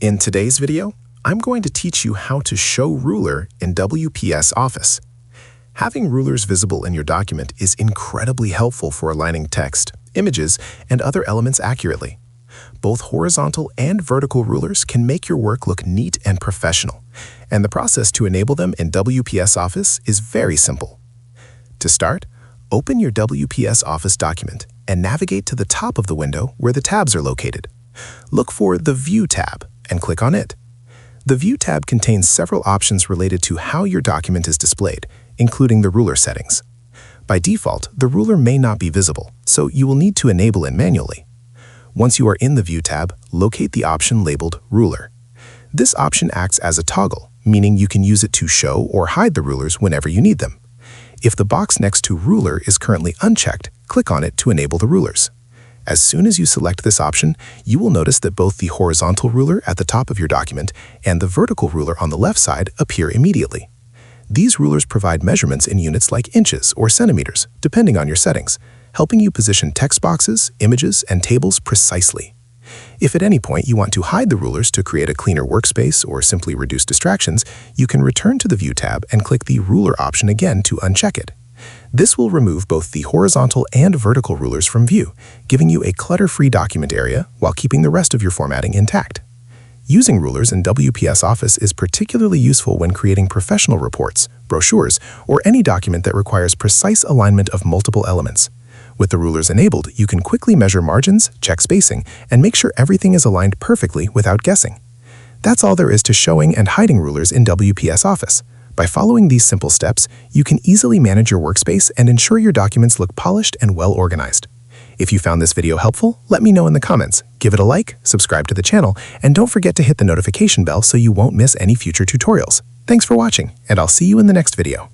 In today's video, I'm going to teach you how to show ruler in WPS Office. Having rulers visible in your document is incredibly helpful for aligning text, images, and other elements accurately. Both horizontal and vertical rulers can make your work look neat and professional, and the process to enable them in WPS Office is very simple. To start, open your WPS Office document and navigate to the top of the window where the tabs are located. Look for the View tab and click on it. The View tab contains several options related to how your document is displayed, including the ruler settings. By default, the ruler may not be visible, so you will need to enable it manually. Once you are in the View tab, locate the option labeled Ruler. This option acts as a toggle, meaning you can use it to show or hide the rulers whenever you need them. If the box next to Ruler is currently unchecked, click on it to enable the rulers. As soon as you select this option, you will notice that both the horizontal ruler at the top of your document and the vertical ruler on the left side appear immediately. These rulers provide measurements in units like inches or centimeters, depending on your settings, helping you position text boxes, images, and tables precisely. If at any point you want to hide the rulers to create a cleaner workspace or simply reduce distractions, you can return to the View tab and click the Ruler option again to uncheck it. This will remove both the horizontal and vertical rulers from view, giving you a clutter-free document area while keeping the rest of your formatting intact. Using rulers in WPS Office is particularly useful when creating professional reports, brochures, or any document that requires precise alignment of multiple elements. With the rulers enabled, you can quickly measure margins, check spacing, and make sure everything is aligned perfectly without guessing. That's all there is to showing and hiding rulers in WPS Office. By following these simple steps, you can easily manage your workspace and ensure your documents look polished and well organized. If you found this video helpful, let me know in the comments, give it a like, subscribe to the channel, and don't forget to hit the notification bell so you won't miss any future tutorials. Thanks for watching, and I'll see you in the next video.